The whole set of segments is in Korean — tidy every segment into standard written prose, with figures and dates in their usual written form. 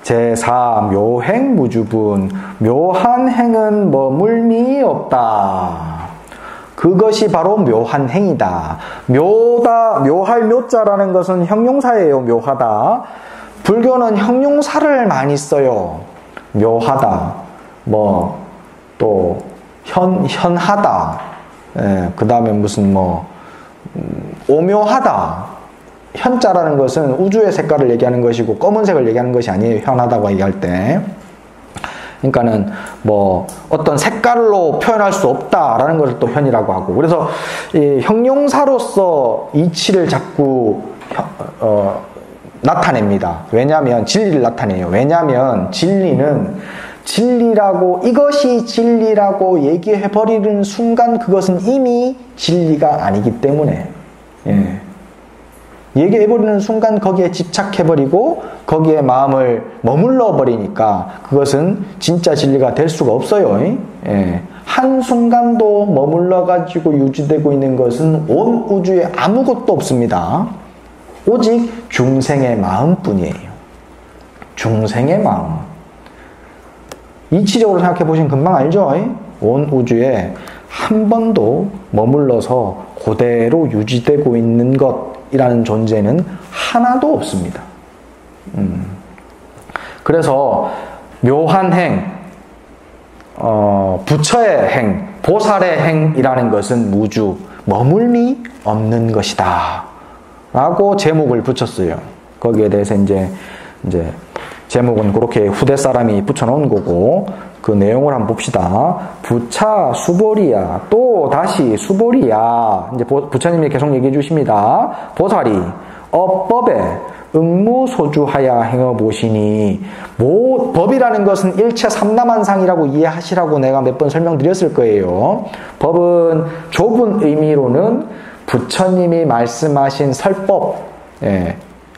제4 묘행 무주분. 묘한 행은 머물미 없다. 그것이 바로 묘한 행이다. 묘할 묘자라는 것은 형용사예요. 묘하다. 불교는 형용사를 많이 써요. 묘하다. 또 현하다. 그 다음에 무슨 오묘하다. 현자라는 것은 우주의 색깔을 얘기하는 것이고 검은색을 얘기하는 것이 아니에요. 현하다고 얘기할 때. 그러니까는 어떤 색깔로 표현할 수 없다라는 것을 또 현이라고 하고. 그래서 이 형용사로서 이치를 자꾸 나타냅니다. 왜냐하면 진리를 나타내요. 왜냐하면 진리는 진리라고, 이것이 진리라고 얘기해버리는 순간 그것은 이미 진리가 아니기 때문에, 얘기해버리는 순간 거기에 집착해버리고 거기에 마음을 머물러 버리니까 그것은 진짜 진리가 될 수가 없어요. 한순간도 머물러 가지고 유지되고 있는 것은 온 우주에 아무것도 없습니다. 오직 중생의 마음뿐이에요. 중생의 마음. 이치적으로 생각해 보시면 금방 알죠? 온 우주에 한 번도 머물러서 그대로 유지되고 있는 것이라는 존재는 하나도 없습니다. 그래서 묘한 행, 부처의 행, 보살의 행이라는 것은 무주, 머물미 없는 것이다 라고 제목을 붙였어요. 거기에 대해서 이제 제목은 그렇게 후대 사람이 붙여놓은 거고, 그 내용을 한번 봅시다. 부차 수보리야, 또 다시 수보리야. 이제 부처님이 계속 얘기해 주십니다. 보살이 업법에 응무소주하야 행어보시니, 법이라는 것은 일체 삼라만상이라고 이해하시라고 내가 몇 번 설명드렸을 거예요. 법은 좁은 의미로는 부처님이 말씀하신 설법,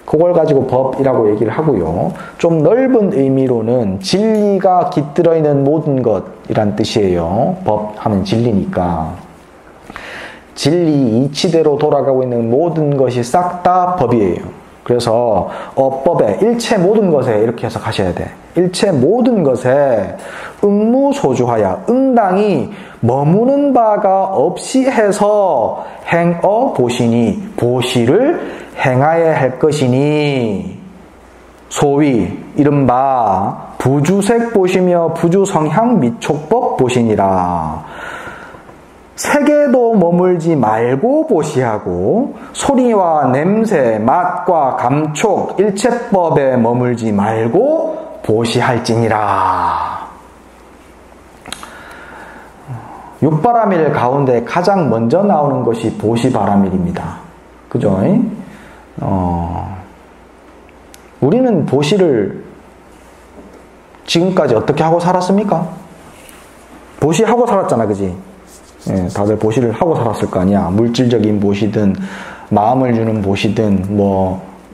그걸 가지고 법이라고 얘기를 하고요. 좀 넓은 의미로는 진리가 깃들어 있는 모든 것이란 뜻이에요. 법 하면 진리니까. 진리 이치대로 돌아가고 있는 모든 것이 싹 다 법이에요. 그래서 법에 일체 모든 것에 이렇게 해석하셔야 돼. 일체 모든 것에 응무소주하야, 응당이 머무는 바가 없이 해서 행어 보시니, 보시를 행하여야 할 것이니, 소위 이른바 부주색 보시며 부주성향 미촉법 보시니라. 색에도 머물지 말고 보시하고, 소리와 냄새, 맛과 감촉, 일체법에 머물지 말고 보시할지니라. 육바라밀 가운데 가장 먼저 나오는 것이 보시바라밀입니다. 그죠? 우리는 보시를 지금까지 어떻게 하고 살았습니까? 보시하고 살았잖아, 그지? 다들 보시를 하고 살았을 거 아니야. 물질적인 보시든, 마음을 주는 보시든,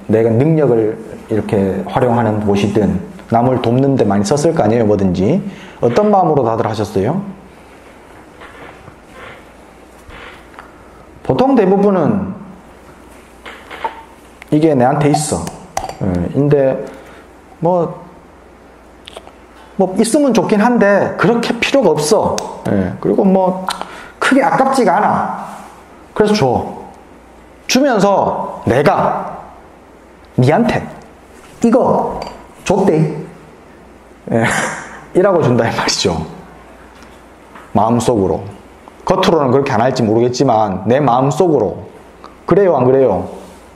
내가 능력을 이렇게 활용하는 보시든, 남을 돕는 데 많이 썼을 거 아니에요, 뭐든지. 어떤 마음으로 다들 하셨어요? 보통 대부분은 이게 내한테 있어. 근데 있으면 좋긴 한데 그렇게 필요가 없어. 그리고 크게 아깝지가 않아. 그래서 줘. 주면서 내가 니한테 이거 줬대. 이라고 준다 이 말이죠. 마음속으로. 겉으로는 그렇게 안 할지 모르겠지만 내 마음속으로. 그래요, 안 그래요?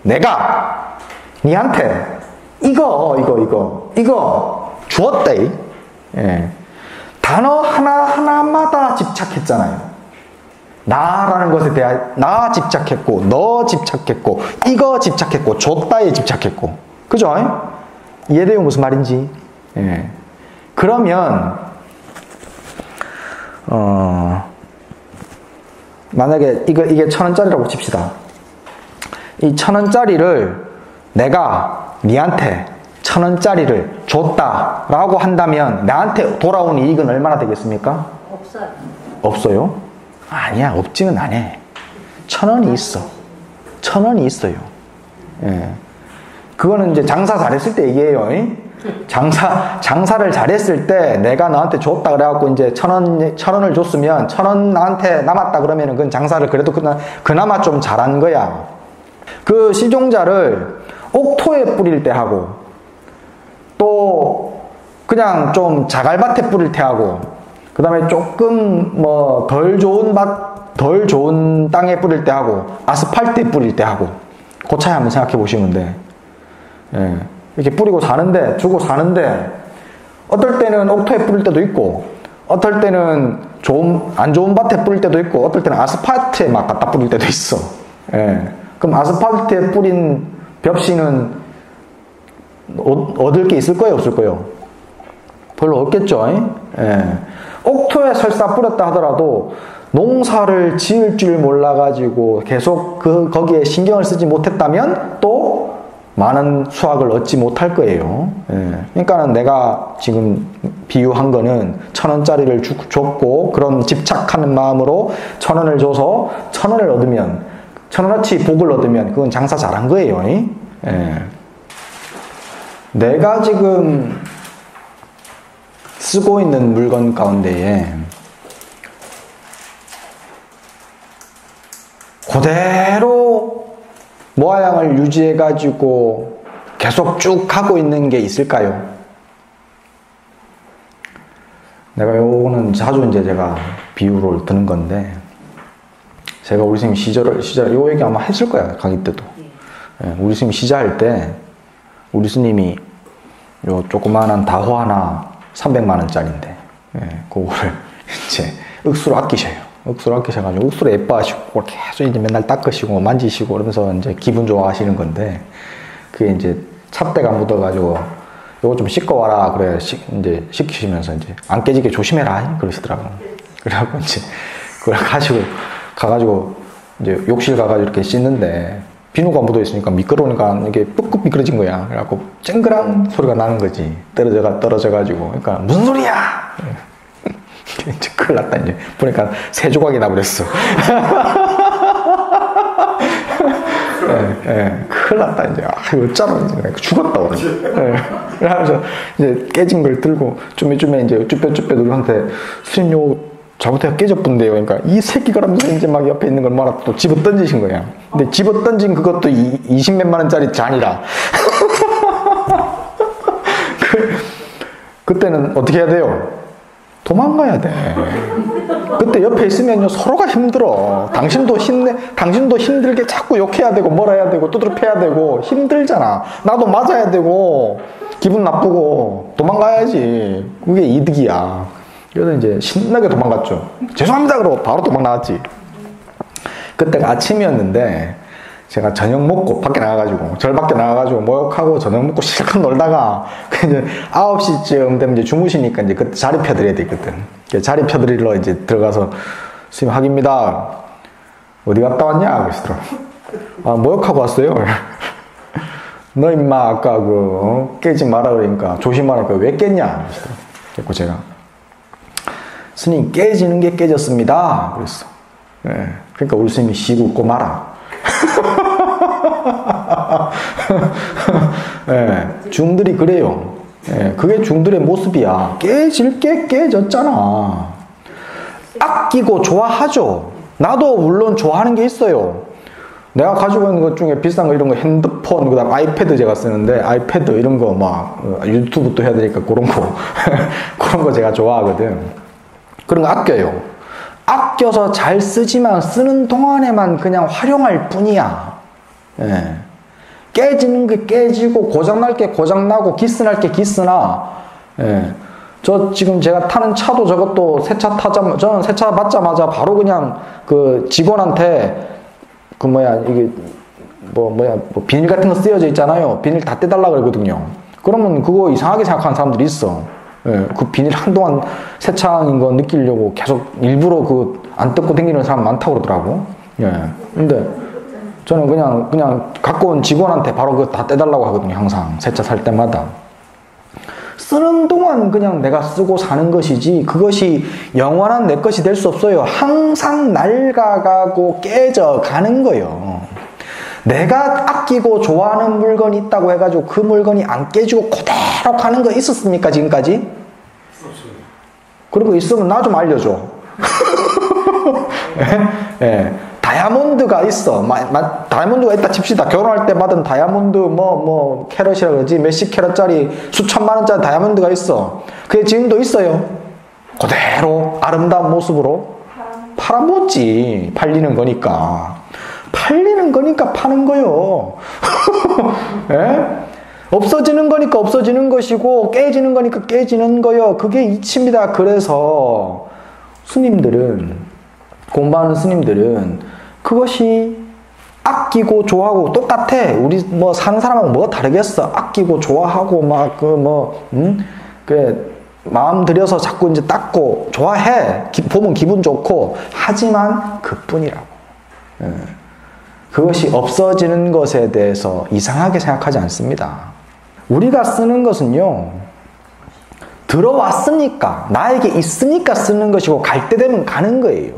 내가 니한테 이거 주었대. 단어 하나하나마다 집착했잖아요. 나라는 것에 대해 나 집착했고, 너 집착했고, 이거 집착했고, 줬다에 집착했고. 그죠? 이해돼요? 무슨 말인지? 그러면 만약에 이게 1,000원짜리라고 칩시다. 이 1,000원짜리를 내가 니한테 1,000원짜리를 줬다라고 한다면 나한테 돌아온 이익은 얼마나 되겠습니까? 없어요. 없어요? 아니야, 없지는 않아. 1,000원이 있어. 1,000원이 있어요. 그거는 이제 장사 잘했을 때 얘기해요. 장사를 잘했을 때 내가 너한테 줬다 그래갖고 이제 1,000원을 줬으면 1,000원 나한테 남았다 그러면은 그건 장사를 그래도 그나마 좀 잘한 거야. 그 시종자를 옥토에 뿌릴 때 하고 또 그냥 좀 자갈밭에 뿌릴 때 하고 그 다음에 조금 뭐 덜 좋은 땅에 뿌릴 때 하고 아스팔트에 뿌릴 때 하고 그 차이 한번 생각해 보시면 돼. 예. 이렇게 뿌리고 사는데 주고 사는데 어떨 때는 옥토에 뿌릴 때도 있고 어떨 때는 안 좋은 밭에 뿌릴 때도 있고 어떨 때는 아스팔트에 막 갖다 뿌릴 때도 있어. 예. 그럼 아스팔트에 뿌린 벽시는 얻을 게 있을 거예요, 없을 거예요? 별로 없겠죠. 예. 옥토에 설사 뿌렸다 하더라도 농사를 지을 줄 몰라가지고 계속 거기에 신경을 쓰지 못했다면 또 많은 수확을 얻지 못할 거예요. 예. 그러니까는 내가 지금 비유한 거는 1,000원짜리를 줬고 그런 집착하는 마음으로 1,000원을 줘서 1,000원을 얻으면 1,000원어치 복을 얻으면 그건 장사 잘한 거예요. 예. 내가 지금 쓰고 있는 물건 가운데에 그대로 모양을 유지해 가지고 계속 쭉 하고 있는 게 있을까요? 내가 요거는 자주 이제 제가 비유를 드는 건데 제가 우리 스님 시절 요 얘기 아마 했을 거야, 강의 때도. 예, 우리 스님 시작할 때 우리 스님이 요 조그마한 다호 하나 300만원짜리인데 예, 그거를 이제 억수로 아끼셔요. 억수로 아끼셔가지고 억수로 예뻐하시고 계속 이제 맨날 닦으시고 만지시고 그러면서 이제 기분 좋아하시는 건데 그게 이제 찹대가 묻어가지고 요거 좀 씻어와라 그래 이제 시키시면서 이제 안 깨지게 조심해라 그러시더라고요. 그래갖고 이제 그걸 가가지고 이제 욕실 가가지고 이렇게 씻는데 비누가 묻어있으니까 미끄러우니까 이게 ปึ๊ปึ๊ 미끄러진 거야. 그래갖고 쨍그랑 소리가 나는 거지. 떨어져가지고. 그러니까 무슨 소리야! 이제 큰일 났다, 이제. 보니까 새 조각이 나버렸어. 큰일 났다, 이제. 이거 어쩌라, 이제. 죽었다, 오늘. 그러면서 이제 깨진 걸 들고 좀 이제 쭈뼛쭈뼛 우리한테 스님 요 잘못해서 깨졌던데요. 그러니까 이 새끼 그러면서 이제 막 옆에 있는 걸 말아 또 집어 던지신 거야. 근데 집어 던진 그것도 20몇만 원짜리 잔이라. 그때는 어떻게 해야 돼요? 도망가야 돼. 그때 옆에 있으면요 서로가 힘들어. 당신도 힘들게 자꾸 욕해야 되고 뭐라 해야 되고 두드려 패야 되고 힘들잖아. 나도 맞아야 되고 기분 나쁘고 도망가야지. 그게 이득이야. 그래서 이제 신나게 도망갔죠. 죄송합니다 그러고 바로 도망 나왔지. 그때가 아침이었는데 제가 저녁 먹고 밖에 나가가지고 절 밖에 나가가지고 목욕하고 저녁 먹고 실컷 놀다가 이제 9시쯤 되면 이제 주무시니까 이제 그때 자리 펴드려야 되거든. 자리 펴드리러 이제 들어가서 스님 학입니다. 어디 갔다 왔냐? 그러시더라고. 아 목욕하고 왔어요. 너 임마 아까 깨지 마라 그러니까 조심하라니까 왜 깼냐? 그래서 제가 스님 깨지는 게 깨졌습니다. 그랬어. 예. 그러니까 우리 스님이 시고 웃고 마라. 예. 중들이 그래요. 예. 그게 중들의 모습이야. 깨질 게 깨졌잖아. 아끼고 좋아하죠. 나도 물론 좋아하는 게 있어요. 내가 가지고 있는 것 중에 비싼 거 이런 거 핸드폰, 그 다음 아이패드 제가 쓰는데 아이패드 이런 거 막 유튜브도 해야 되니까 그런 거 그런 거 제가 좋아하거든. 그런 거 아껴요. 아껴서 잘 쓰지만 쓰는 동안에만 그냥 활용할 뿐이야. 예. 깨지는 게 깨지고 고장날 게 고장나고 기스날 게 기스나. 예. 저 지금 제가 타는 차도 저것도 저는 새 차 받자마자 바로 그냥 그 직원한테 이게 비닐 같은 거 쓰여져 있잖아요. 비닐 다 떼달라 그러거든요. 그러면 그거 이상하게 생각하는 사람들이 있어. 예, 그 비닐 한동안 세차인 거 느끼려고 계속 일부러 안 뜯고 다니는 사람 많다고 그러더라고. 예. 근데 저는 그냥 갖고 온 직원한테 바로 그거 다 떼달라고 하거든요. 항상 세차 살 때마다. 쓰는 동안 그냥 내가 쓰고 사는 것이지 그것이 영원한 내 것이 될 수 없어요. 항상 낡아가고 깨져가는 거예요. 내가 아끼고 좋아하는 물건이 있다고 해가지고 그 물건이 안 깨지고 그대로 가는 거 있었습니까, 지금까지? 그리고 있으면 나 좀 알려줘. 예? 예. 다이아몬드가 있어. 다이아몬드가 있다 칩시다. 결혼할 때 받은 다이아몬드 캐럿이라 그러지. 몇십 캐럿짜리 수천만 원짜리 다이아몬드가 있어. 그게 지금도 있어요. 그대로 아름다운 모습으로 팔아먹지. 팔리는 거니까. 팔리는 거니까 파는 거요. 예? 없어지는 거니까 없어지는 것이고 깨지는 거니까 깨지는 거요. 그게 이치입니다. 그래서 스님들은, 공부하는 스님들은 그것이 아끼고 좋아하고 똑같아. 우리 사는 사람하고 뭐가 다르겠어. 아끼고 좋아하고 그래 마음 들여서 자꾸 이제 닦고 좋아해. 보면 기분 좋고 하지만 그뿐이라고. 예. 그것이 없어지는 것에 대해서 이상하게 생각하지 않습니다. 우리가 쓰는 것은요, 들어왔으니까, 나에게 있으니까 쓰는 것이고 갈 때 되면 가는 거예요.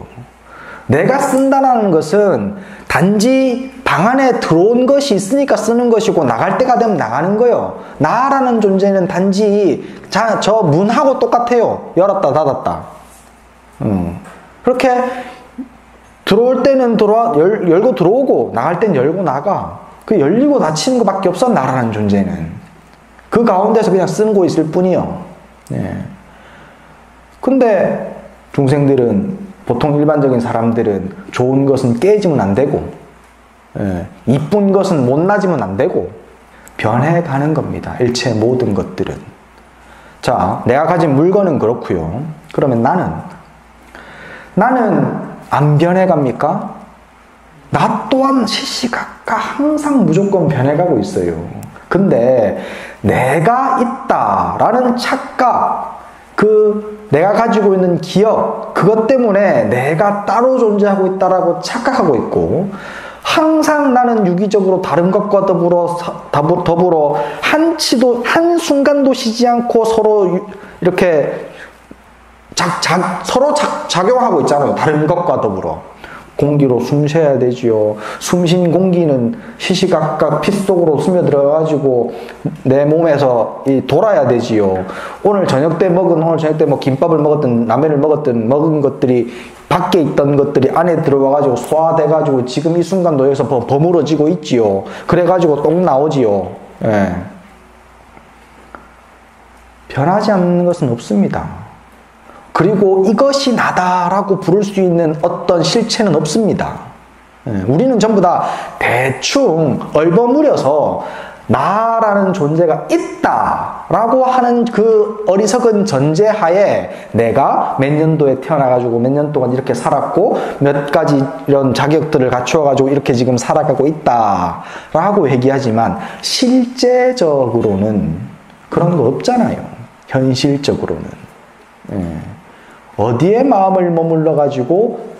내가 쓴다는 것은 단지 방 안에 들어온 것이 있으니까 쓰는 것이고 나갈 때가 되면 나가는 거예요. 나라는 존재는 단지 저 문하고 똑같아요. 열었다 닫았다. 그렇게 들어올 때는 열고 들어오고 나갈 땐 열고 나가. 그 열리고 닫히는 것밖에 없어, 나라는 존재는. 그 가운데서 그냥 쓰고 있을 뿐이요. 네. 근데 중생들은, 보통 일반적인 사람들은 좋은 것은 깨지면 안 되고, 이쁜 것은 못나지면 안 되고, 변해가는 겁니다. 일체 모든 것들은. 자, 내가 가진 물건은 그렇고요. 그러면 나는 안 변해갑니까? 나 또한 시시각각 항상 무조건 변해가고 있어요. 근데 내가 있다라는 착각, 내가 가지고 있는 기억, 그것 때문에 내가 따로 존재하고 있다라고 착각하고 있고, 항상 나는 유기적으로 다른 것과 더불어 한순간도 쉬지 않고 서로 이렇게 서로 작용하고 있잖아요. 다른 것과 더불어. 공기로 숨 쉬어야 되지요. 숨 쉰 공기는 시시각각 피 속으로 스며들어가지고 내 몸에서 돌아야 되지요. 오늘 저녁 때 김밥을 먹었든 라면을 먹었든 먹은 것들이 밖에 있던 것들이 안에 들어와가지고 소화돼가지고 지금 이 순간도 여기서 버무러지고 있지요. 그래가지고 똥 나오지요. 예. 변하지 않는 것은 없습니다. 그리고 이것이 나다라고 부를 수 있는 어떤 실체는 없습니다. 우리는 전부 다 대충 얼버무려서 나라는 존재가 있다라고 하는 그 어리석은 전제하에 내가 몇 년도에 태어나가지고 몇 년 동안 이렇게 살았고 몇 가지 이런 자격들을 갖추어가지고 이렇게 지금 살아가고 있다라고 얘기하지만 실제적으로는 그런 거 없잖아요. 현실적으로는. 어디에 마음을 머물러가지고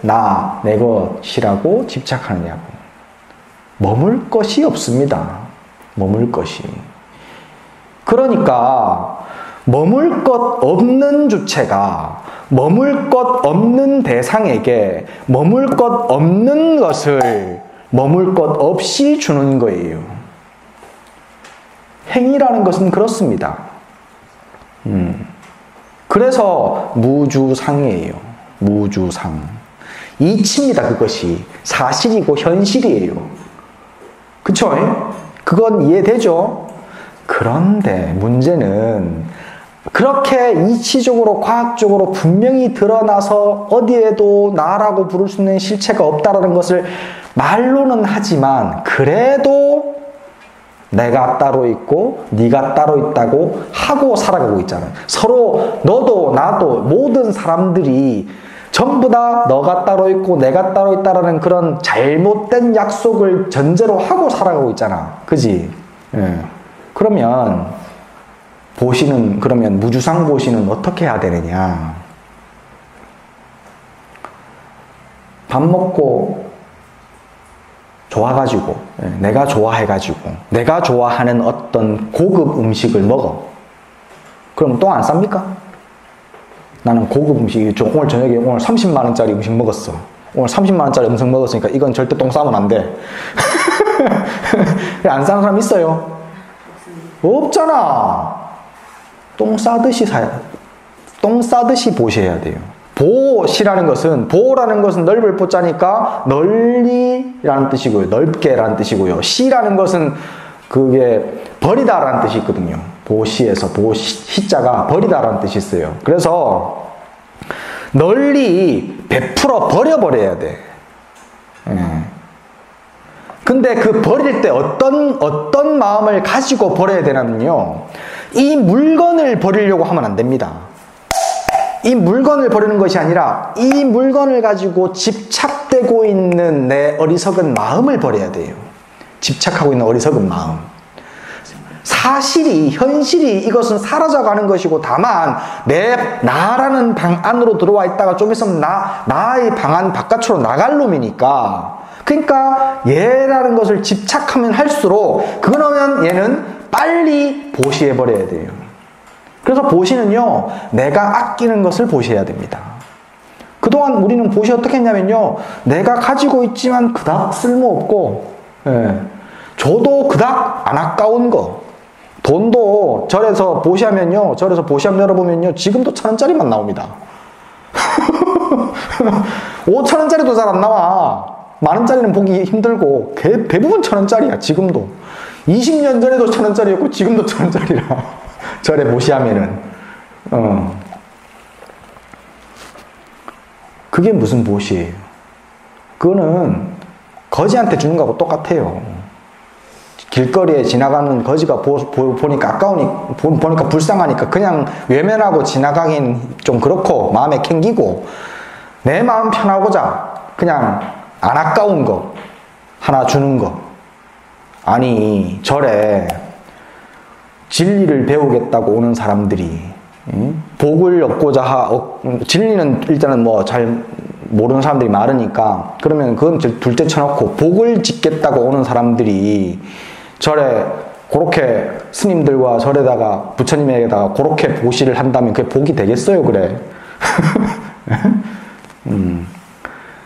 내 것이라고 집착하느냐고. 머물 것이 없습니다. 머물 것이. 그러니까 머물 것 없는 주체가 머물 것 없는 대상에게 머물 것 없는 것을 머물 것 없이 주는 거예요. 행위라는 것은 그렇습니다. 그래서 무주상이에요. 무주상. 이치입니다. 그것이 사실이고 현실이에요. 그쵸? 그건 이해되죠? 그런데 문제는 그렇게 이치적으로 과학적으로 분명히 드러나서 어디에도 나라고 부를 수 있는 실체가 없다라는 것을 말로는 하지만 그래도 내가 따로 있고 네가 따로 있다고 하고 살아가고 있잖아요. 서로 너도 나도 모든 사람들이 전부 다 너가 따로 있고 내가 따로 있다라는 그런 잘못된 약속을 전제로 하고 살아가고 있잖아. 그지? 예. 그러면 무주상 보시는 어떻게 해야 되느냐? 밥 먹고 좋아가지고, 내가 좋아해가지고, 내가 좋아하는 어떤 고급 음식을 먹어. 그럼 똥 안 쌉니까? 나는 고급 음식, 오늘 저녁에 오늘 30만원짜리 음식 먹었어. 오늘 30만원짜리 음식 먹었으니까 이건 절대 똥 싸면 안 돼. 안 사는 사람 있어요? 없잖아. 똥 싸듯이 보시해야 돼요. 보시라는 것은, 보라는 것은 넓을 보자니까 널리라는 뜻이고요. 넓게라는 뜻이고요. 시라는 것은 그게 버리다라는 뜻이 있거든요. 보시에서 시자가 버리다라는 뜻이 있어요. 그래서 널리 베풀어 버려야 돼. 근데 그 버릴 때 어떤 마음을 가지고 버려야 되냐면요. 이 물건을 버리려고 하면 안 됩니다. 이 물건을 버리는 것이 아니라 이 물건을 가지고 집착되고 있는 내 어리석은 마음을 버려야 돼요. 집착하고 있는 어리석은 마음. 현실이 이것은 사라져가는 것이고, 다만 나라는 방 안으로 들어와 있다가 좀 있으면 나의 방 안 바깥으로 나갈 놈이니까, 그러니까 얘라는 것을 집착하면 할수록 그러면 얘는 빨리 보시해 버려야 돼요. 그래서 보시는요, 내가 아끼는 것을 보시해야 됩니다. 그동안 우리는 보시 어떻게 했냐면요, 내가 가지고 있지만 그닥 쓸모없고, 저도 그닥 안 아까운 거, 돈도 절에서 보시하면요, 절에서 보시함 열어보면요, 지금도 1,000원짜리만 나옵니다. 5,000원짜리도 잘 안 나와. 만원짜리는 보기 힘들고, 대부분 1,000원짜리야, 지금도. 20년 전에도 1,000원짜리였고, 지금도 1,000원짜리라. 절에 보시하면은. 그게 무슨 보시예요? 그거는 거지한테 주는 거하고 똑같아요. 길거리에 지나가는 거지가 보니까 보니까 불쌍하니까 그냥 외면하고 지나가긴 좀 그렇고, 마음에 캥기고, 내 마음 편하고자 그냥 안 아까운 거 하나 주는 거. 아니, 절에 진리를 배우겠다고 오는 사람들이 복을 얻고자 진리는 일단은 뭐 잘 모르는 사람들이 많으니까, 그러면 그건 둘째 쳐놓고 복을 짓겠다고 오는 사람들이 절에 그렇게 스님들과 절에다가 부처님에게다가 그렇게 보시를 한다면 그게 복이 되겠어요? 그래?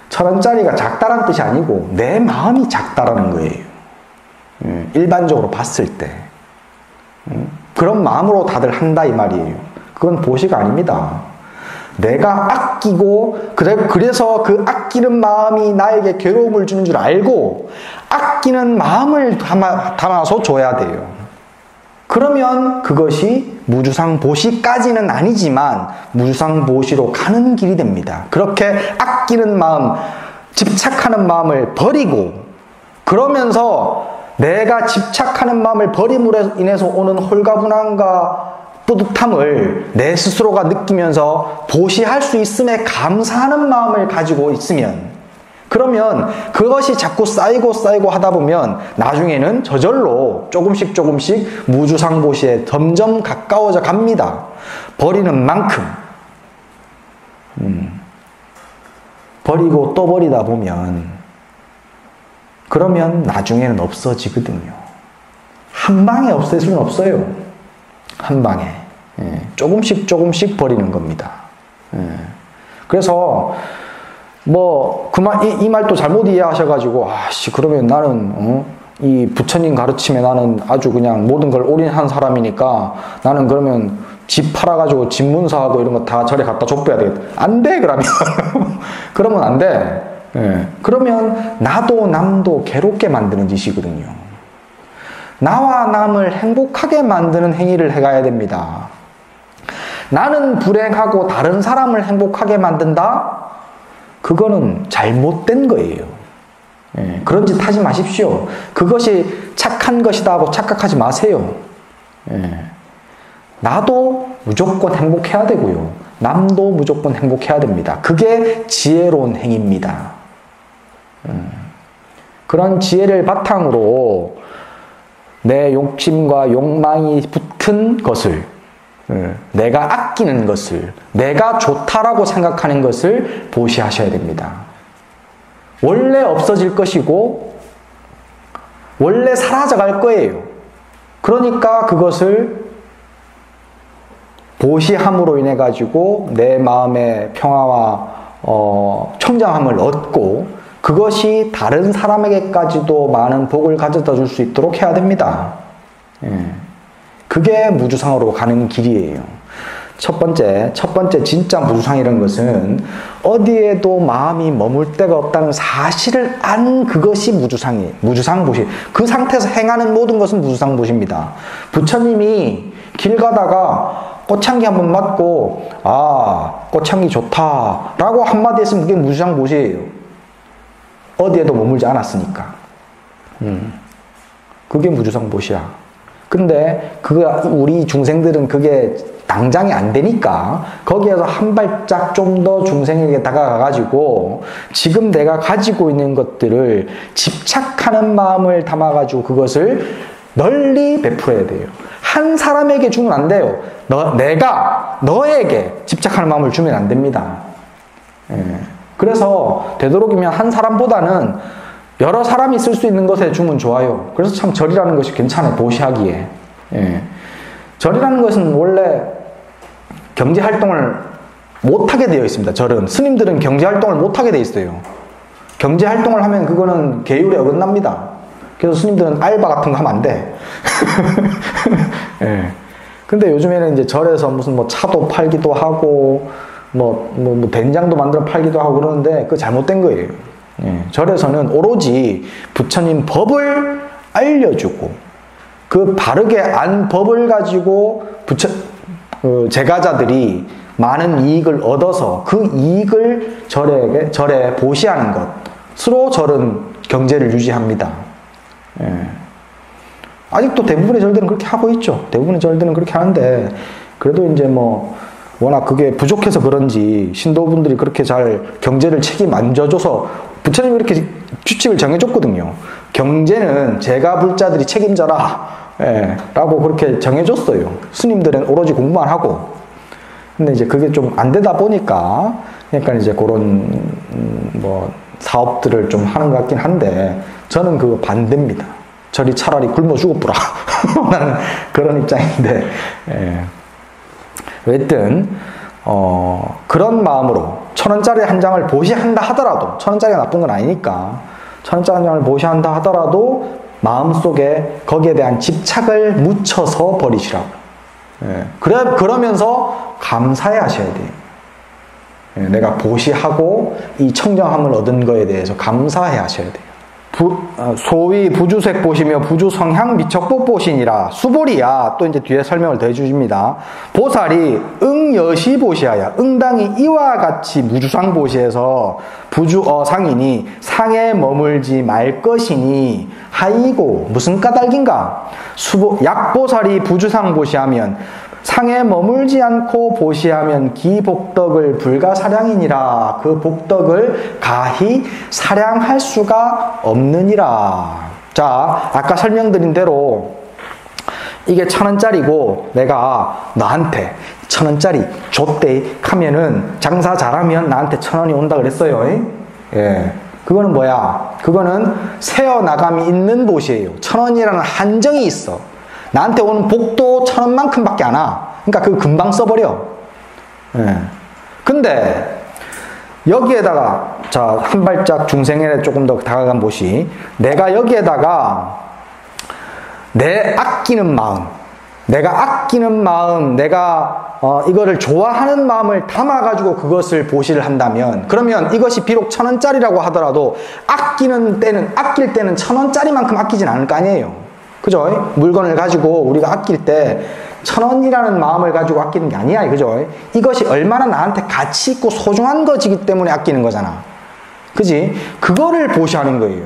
1,000원짜리가 작다란 뜻이 아니고 내 마음이 작다라는 거예요. 일반적으로 봤을 때. 그런 마음으로 다들 한다 이 말이에요. 그건 보시가 아닙니다. 내가 아끼고, 그래서 그 아끼는 마음이 나에게 괴로움을 주는 줄 알고 아끼는 마음을 담아서 줘야 돼요. 그러면 그것이 무주상보시까지는 아니지만 무주상보시로 가는 길이 됩니다. 그렇게 아끼는 마음, 집착하는 마음을 버리고, 그러면서 내가 집착하는 마음을 버림으로 인해서 오는 홀가분함과 뿌듯함을 내 스스로가 느끼면서 보시할 수 있음에 감사하는 마음을 가지고 있으면, 그러면 그것이 자꾸 쌓이고 하다 보면 나중에는 저절로 조금씩 무주상보시에 점점 가까워져 갑니다. 버리는 만큼. 버리고 또 버리다 보면, 그러면 나중에는 없어지거든요. 한 방에 없앨 수는 없어요. 한 방에. 조금씩 버리는 겁니다. 그래서 뭐 이 말도 잘못 이해하셔가지고, 그러면 나는 이 부처님 가르침에 나는 아주 그냥 모든 걸 올인한 사람이니까 나는 그러면 집 팔아가지고 집 문서하고 이런 거 다 절에 갖다 줬어야 되겠다. 안 돼, 그러면. 그러면 안 돼. 그러면 나도 남도 괴롭게 만드는 짓이거든요. 나와 남을 행복하게 만드는 행위를 해가야 됩니다. 나는 불행하고 다른 사람을 행복하게 만든다? 그거는 잘못된 거예요. 그런 짓 하지 마십시오. 그것이 착한 것이다 하고 착각하지 마세요. 나도 무조건 행복해야 되고요. 남도 무조건 행복해야 됩니다. 그게 지혜로운 행위입니다. 그런 지혜를 바탕으로 내 욕심과 욕망이 붙은 것을, 내가 아끼는 것을, 내가 좋다라고 생각하는 것을 보시하셔야 됩니다. 원래 없어질 것이고 원래 사라져갈 거예요. 그러니까 그것을 보시함으로 인해 가지고 내 마음의 평화와 청정함을 얻고, 그것이 다른 사람에게까지도 많은 복을 가져다 줄 수 있도록 해야 됩니다. 그게 무주상으로 가는 길이에요. 첫 번째 진짜 무주상이라는 것은 어디에도 마음이 머물 데가 없다는 사실을 안 그것이 무주상이에요. 무주상보시. 그 상태에서 행하는 모든 것은 무주상보시입니다. 부처님이 길 가다가 꽃향기 한번 맡고 꽃향기 좋다 라고 한마디 했으면 그게 무주상보시예요. 어디에도 머물지 않았으니까. 그게 무주상보시야. 근데 우리 중생들은 그게 당장이 안 되니까 거기에서 한 발짝 좀 더 중생에게 다가가가지고 지금 내가 가지고 있는 것들을 집착하는 마음을 담아가지고 그것을 널리 베풀어야 돼요. 한 사람에게 주면 안 돼요. 내가 너에게 집착하는 마음을 주면 안 됩니다. 그래서 되도록이면 한 사람보다는 여러 사람이 쓸 수 있는 것에 주면 좋아요. 그래서 참 절이라는 것이 괜찮아요. 보시하기에. 절이라는 것은 원래 경제활동을 못하게 되어 있습니다. 절은. 스님들은 경제활동을 못하게 되어 있어요. 경제활동을 하면 그거는 계율에 어긋납니다. 그래서 스님들은 알바 같은 거 하면 안 돼. 근데 요즘에는 이제 절에서 무슨 뭐 차도 팔기도 하고 뭐 된장도 만들어 팔기도 하고 그러는데 그거 잘못된 거예요. 절에서는 오로지 부처님 법을 알려주고 그 바르게 안 법을 가지고 제가자들이 많은 이익을 얻어서 그 이익을 절에 보시하는 것으로 절은 경제를 유지합니다. 아직도 대부분의 절들은 그렇게 하고 있죠. 대부분의 절들은 그렇게 하는데 그래도 이제 뭐 워낙 그게 부족해서 그런지 신도분들이 그렇게 잘 경제를 책임 안 져줘서 부처님이 이렇게 규칙을 정해줬거든요. 경제는 제가 불자들이 책임져라 라고 그렇게 정해줬어요. 스님들은 오로지 공부만 하고. 근데 이제 그게 좀 안 되다 보니까 그러니까 이제 그런 뭐 사업들을 좀 하는 것 같긴 한데 저는 그거 반대입니다. 저리 차라리 굶어 죽어보라 나는 그런 입장인데 어쨌든 그런 마음으로 1,000원짜리 한 장을 보시한다 하더라도 1,000원짜리가 나쁜 건 아니니까 1,000원짜리 한 장을 보시한다 하더라도 마음속에 거기에 대한 집착을 묻혀서 버리시라고. 그러면서 감사해 하셔야 돼요. 내가 보시하고 이 청정함을 얻은 거에 대해서 감사해 하셔야 돼요. 소위 부주색 보시며 부주성향 미척복 보시니라. 수보리야. 또 이제 뒤에 설명을 더 해주십니다. 보살이 응여시 보시하야. 응당이 이와 같이 무주상 보시해서 부주어상이니 상에 머물지 말 것이니 하이고 무슨 까닭인가? 약보살이 부주상 보시하면 상에 머물지 않고 보시하면 기복덕을 불가사량이니라. 그 복덕을 가히 사량할 수가 없느니라. 자, 아까 설명드린 대로 이게 1,000원짜리고 내가 너한테 1,000원짜리 줬대 하면은 장사 잘하면 나한테 1,000원이 온다 그랬어요. 그거는 뭐야? 그거는 세어나감이 있는 보시예요. 1,000원이라는 한정이 있어. 나한테 오는 복도 1,000원만큼밖에 안 와. 그러니까 그거 금방 써버려. 근데 여기에다가 자, 한 발짝 중생에 조금 더 다가간 보시. 내가 여기에다가 내 아끼는 마음, 내가 이거를 좋아하는 마음을 담아가지고 그것을 보시를 한다면, 그러면 이것이 비록 1,000원짜리라고 하더라도 아낄 때는 1,000원짜리만큼 아끼진 않을 거 아니에요. 그죠? 물건을 가지고 우리가 아낄 때 1,000원이라는 마음을 가지고 아끼는 게 아니야. 그죠? 이것이 얼마나 나한테 가치 있고 소중한 것이기 때문에 아끼는 거잖아. 그지? 그거를 보시하는 거예요.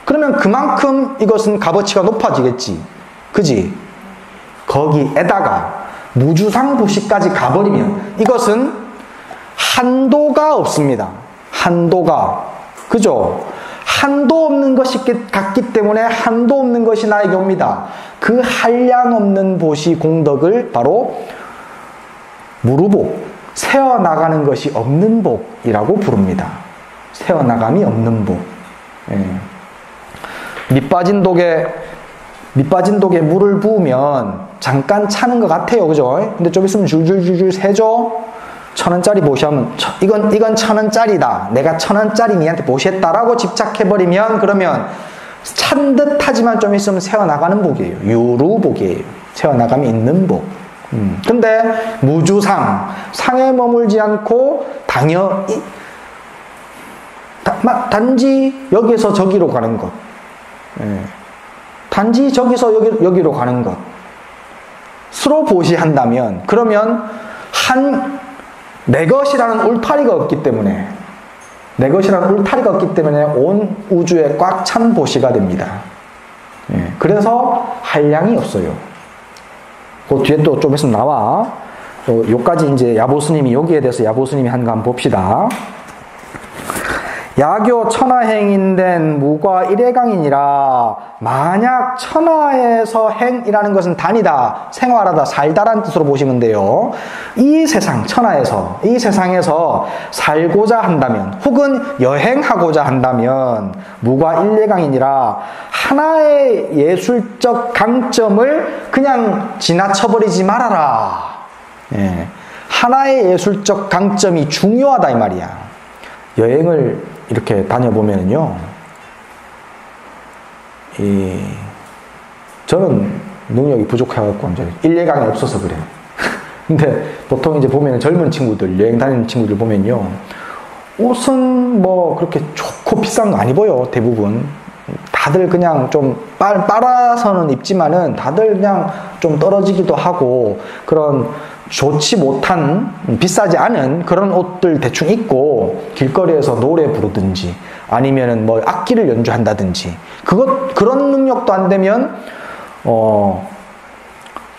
그러면 그만큼 이것은 값어치가 높아지겠지. 그지? 거기에다가 무주상 보시까지 가버리면 이것은 한도가 없습니다. 한도가. 그죠? 한도 없는 것이 같기 때문에 한도 없는 것이 나에게 옵니다. 그 한량 없는 보시 공덕을 바로 무루복, 새어나가는 것이 없는 복이라고 부릅니다. 새어나감이 없는 복. 밑빠진 독에 물을 부으면 잠깐 차는 것 같아요. 그죠? 근데 좀 있으면 줄줄줄줄 새죠? 1,000원짜리 보시하면 이건 1,000원짜리다. 내가 1,000원짜리 니한테 보시했다라고 집착해버리면 그러면 찬 듯하지만 좀 있으면 새어나가는 복이에요. 유루복이에요. 새어나감이 있는 복. 근데 무주상, 상에 머물지 않고 단지 여기서 저기로 가는 것. 단지 저기서 여기로 가는 것. 스로 보시한다면 그러면 내 것이라는 울타리가 없기 때문에 온 우주에 꽉 찬 보시가 됩니다. 그래서 한량이 없어요. 그 뒤에 또 좀 있으면 나와. 요까지 이제 야보스님이 여기에 대해서 야보스님이 한 거 한번 봅시다. 야교 천하행인된 무과 일해강이니라. 만약 천하에서 행이라는 것은 다니다, 생활하다, 살다라는 뜻으로 보시면 돼요. 이 세상, 천하에서, 이 세상에서 살고자 한다면, 혹은 여행하고자 한다면, 무과 일해강이니라. 하나의 예술적 강점을 그냥 지나쳐버리지 말아라. 하나의 예술적 강점이 중요하다 이 말이야. 여행을 이렇게 다녀보면요, 저는 능력이 부족해갖고 이제 일예강이 없어서 그래요. 근데 보통 이제 보면 젊은 친구들, 여행 다니는 친구들 보면요, 옷은 뭐 그렇게 좋고 비싼 거 안 입어요. 대부분 다들 그냥 좀 빨아서는 입지만은 다들 그냥 좀 떨어지기도 하고, 그런 좋지 못한, 비싸지 않은 그런 옷들 대충 입고 길거리에서 노래 부르든지 아니면은 뭐 악기를 연주한다든지, 그런 능력도 안 되면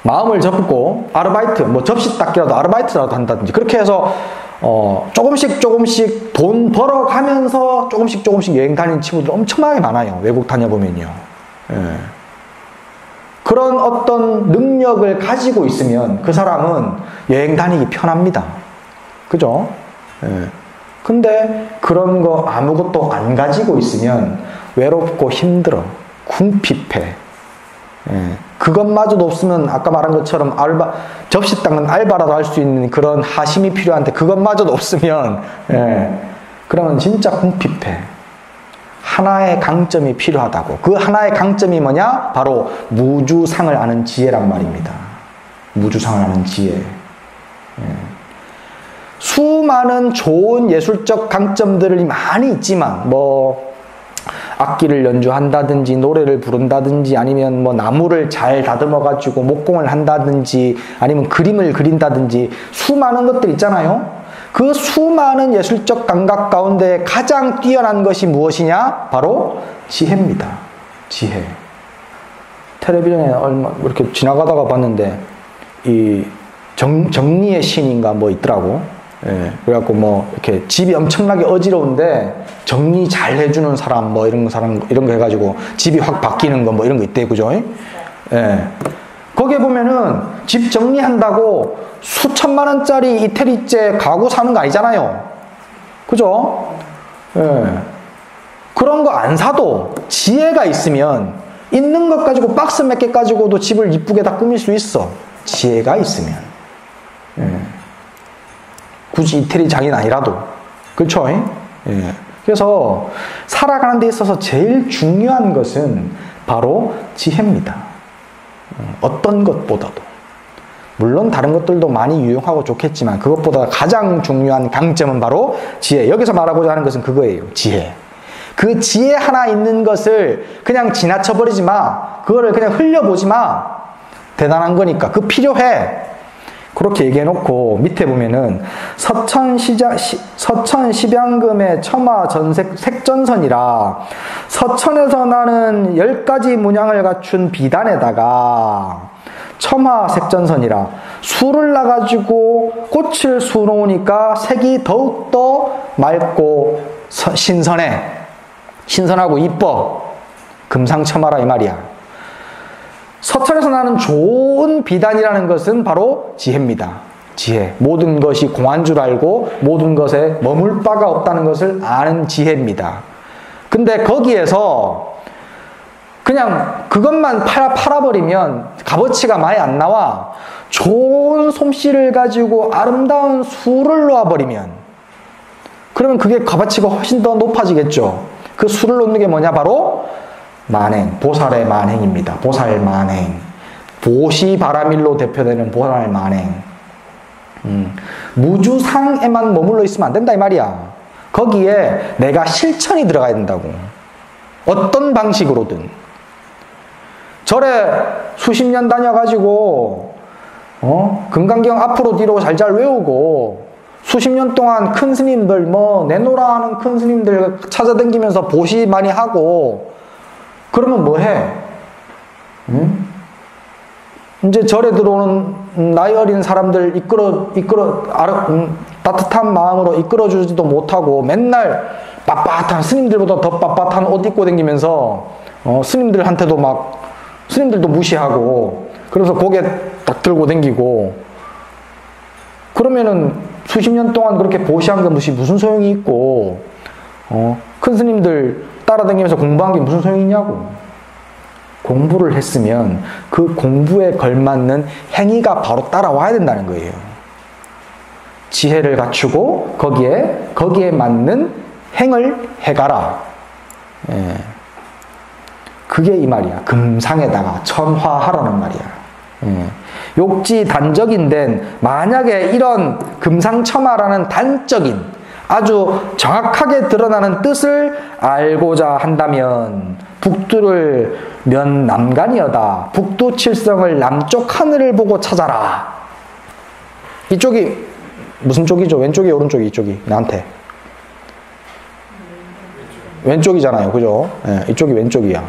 마음을 접고 아르바이트, 뭐 접시 닦기라도 아르바이트라도 한다든지, 그렇게 해서 조금씩 돈 벌어가면서 조금씩 여행 다니는 친구들 엄청나게 많아요. 외국 다녀보면요. 그런 어떤 능력을 가지고 있으면 그 사람은 여행 다니기 편합니다. 그죠? 근데 그런 거 아무것도 안 가지고 있으면 외롭고 힘들어. 궁핍해. 그것마저도 없으면 아까 말한 것처럼 접시 닦는 알바라도 할 수 있는 그런 하심이 필요한데 그것마저도 없으면, 그러면 진짜 궁핍해. 하나의 강점이 필요하다고. 그 하나의 강점이 뭐냐? 바로 무주상을 아는 지혜란 말입니다. 무주상을 아는 지혜. 수많은 좋은 예술적 강점들이 많이 있지만, 뭐 악기를 연주한다든지 노래를 부른다든지 아니면 뭐 나무를 잘 다듬어 가지고 목공을 한다든지 아니면 그림을 그린다든지 수많은 것들 있잖아요. 그 수많은 예술적 감각 가운데 가장 뛰어난 것이 무엇이냐? 바로 지혜입니다. 지혜. 텔레비전에 얼마 이렇게 지나가다가 봤는데 이 정리의 신인가 뭐 있더라고. 그래갖고 뭐 이렇게 집이 엄청나게 어지러운데 정리 잘 해주는 사람 뭐 이런 거 해가지고 집이 확 바뀌는 거 뭐 이런 거 있대, 그죠? 거기에 보면은 집 정리한다고 수천만 원짜리 이태리째 가구 사는 거 아니잖아요. 그죠? 그런 거 안 사도 지혜가 있으면 있는 것 가지고 박스 몇 개 가지고도 집을 이쁘게 다 꾸밀 수 있어. 지혜가 있으면. 굳이 이태리 장인 아니라도. 그렇죠? 그래서 살아가는 데 있어서 제일 중요한 것은 바로 지혜입니다. 어떤 것보다도. 물론 다른 것들도 많이 유용하고 좋겠지만 그것보다 가장 중요한 강점은 바로 지혜. 여기서 말하고자 하는 것은 그거예요. 지혜. 그 지혜 하나 있는 것을 그냥 지나쳐버리지 마. 그거를 그냥 흘려보지 마. 대단한 거니까. 그거 필요해. 그렇게 얘기해놓고 밑에 보면은 서천시병금의 첨화 색전선이라 서천에서 나는 10가지 문양을 갖춘 비단에다가 첨화 색전선이라 술을 놔가지고 꽃을 수놓으니까 색이 더욱더 맑고 신선하고 이뻐. 금상첨화라 이 말이야. 서천에서 나는 좋은 비단이라는 것은 바로 지혜입니다. 지혜. 모든 것이 공한 줄 알고 모든 것에 머물 바가 없다는 것을 아는 지혜입니다. 근데 거기에서 그냥 그것만 팔아버리면 값어치가 많이 안 나와. 좋은 솜씨를 가지고 아름다운 수를 놓아버리면, 그러면 그게 값어치가 훨씬 더 높아지겠죠. 그 수를 놓는 게 뭐냐? 바로 만행, 보살의 만행입니다. 보살 만행. 보시바라밀로 대표되는 보살 만행. 무주상에만 머물러 있으면 안 된다 이 말이야. 거기에 내가 실천이 들어가야 된다고. 어떤 방식으로든. 절에 수십 년 다녀가지고 금강경 앞으로 뒤로 잘잘 외우고 수십 년 동안 큰 스님들 뭐 내노라 하는 큰 스님들 찾아다니면서 보시 많이 하고 그러면 뭐해? 이제 절에 들어오는 나이 어린 사람들 따뜻한 마음으로 이끌어주지도 못하고 맨날 빳빳한 스님들보다 더 빳빳한 옷 입고 다니면서 스님들한테도 막 스님들도 무시하고 그래서 고개 딱 들고 다니고 그러면은 수십 년 동안 그렇게 보시한 게 무슨 소용이 있고 큰 스님들 따라다니면서 공부한 게 무슨 소용이 있냐고. 공부를 했으면 그 공부에 걸맞는 행위가 바로 따라와야 된다는 거예요. 지혜를 갖추고 거기에 맞는 행을 해가라. 예. 그게 이 말이야. 금상에다가 천화하라는 말이야. 예. 욕지 단적인데 만약에 이런 금상첨화라는 단적인 아주 정확하게 드러나는 뜻을 알고자 한다면 북두를 면 남간이여다. 북두 칠성을 남쪽 하늘을 보고 찾아라. 이쪽이 무슨 쪽이죠? 왼쪽이 오른쪽이 이쪽이 나한테 왼쪽이잖아요. 그죠? 네, 이쪽이 왼쪽이야.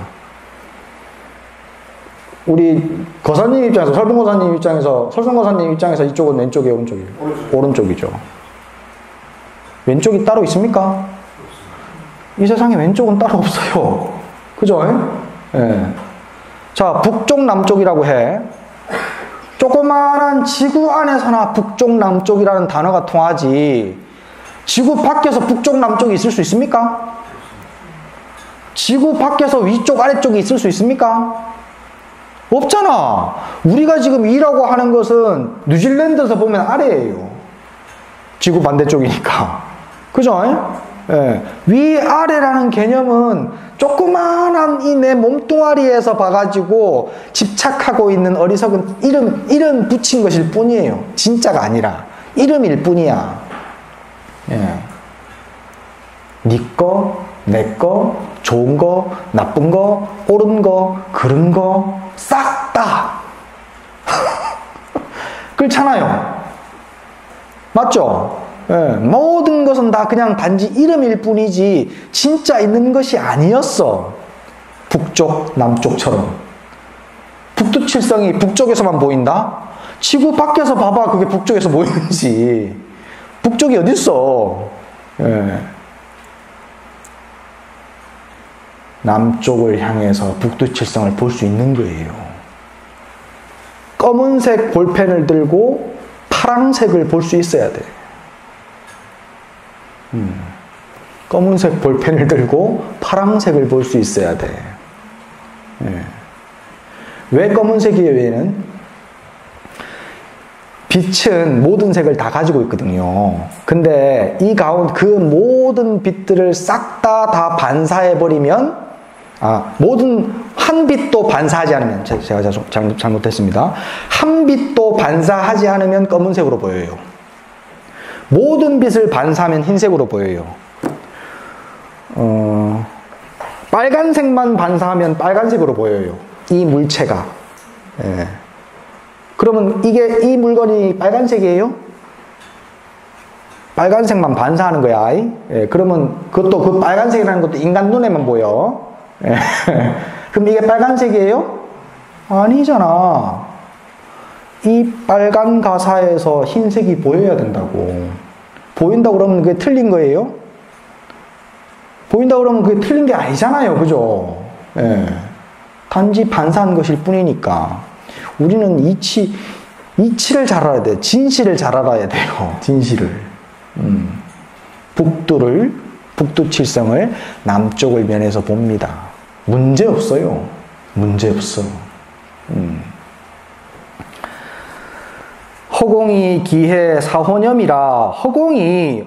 우리 거사님 입장에서 설봉거사님 입장에서 설성거사님 입장에서 이쪽은 왼쪽이 오른쪽이 오른쪽이죠. 왼쪽이 따로 있습니까? 이 세상에 왼쪽은 따로 없어요. 그죠? 예. 자, 북쪽, 남쪽이라고 해. 조그마한 지구 안에서나 북쪽, 남쪽이라는 단어가 통하지. 지구 밖에서 북쪽, 남쪽이 있을 수 있습니까? 지구 밖에서 위쪽, 아래쪽이 있을 수 있습니까? 없잖아. 우리가 지금 이라고 하는 것은 뉴질랜드에서 보면 아래예요. 지구 반대쪽이니까. 그죠? 예. 위아래라는 개념은 조그마한 이 내 몸뚱아리에서 봐가지고 집착하고 있는 어리석은 이름 붙인 것일 뿐이에요. 진짜가 아니라. 이름일 뿐이야. 예. 니 거, 내 거, 좋은 거, 나쁜 거, 옳은 거, 그른 거, 싹 다. 그렇잖아요. 맞죠? 예, 모든 것은 다 그냥 단지 이름일 뿐이지 진짜 있는 것이 아니었어. 북쪽, 남쪽처럼. 북두칠성이 북쪽에서만 보인다? 지구 밖에서 봐봐. 그게 북쪽에서 보이는지. 북쪽이 어딨어? 예. 남쪽을 향해서 북두칠성을 볼 수 있는 거예요. 검은색 볼펜을 들고 파란색을 볼 수 있어야 돼. 검은색 볼펜을 들고 파란색을 볼 수 있어야 돼. 예. 왜 검은색이에요, 얘는? 빛은 모든 색을 다 가지고 있거든요. 근데 이 가운데 그 모든 빛들을 싹 다 반사해버리면, 모든 한 빛도 반사하지 않으면, 제가 잘못했습니다. 한 빛도 반사하지 않으면 검은색으로 보여요. 모든 빛을 반사하면 흰색으로 보여요. 빨간색만 반사하면 빨간색으로 보여요. 이 물체가. 예. 그러면 이 물건이 빨간색이에요? 빨간색만 반사하는 거야. 예. 그러면 그 빨간색이라는 것도 인간 눈에만 보여. 예. 그럼 이게 빨간색이에요? 아니잖아. 이 빨간 가사에서 흰색이 보여야 된다고. 보인다고 그러면 그게 틀린 거예요? 보인다고 그러면 그게 틀린 게 아니잖아요. 그죠? 예. 단지 반사한 것일 뿐이니까. 우리는 이치를 잘 알아야 돼요. 진실을 잘 알아야 돼요. 진실을. 북두칠성을 남쪽을 면해서 봅니다. 문제 없어요. 문제 없어. 허공이 기해 사호념이라 허공이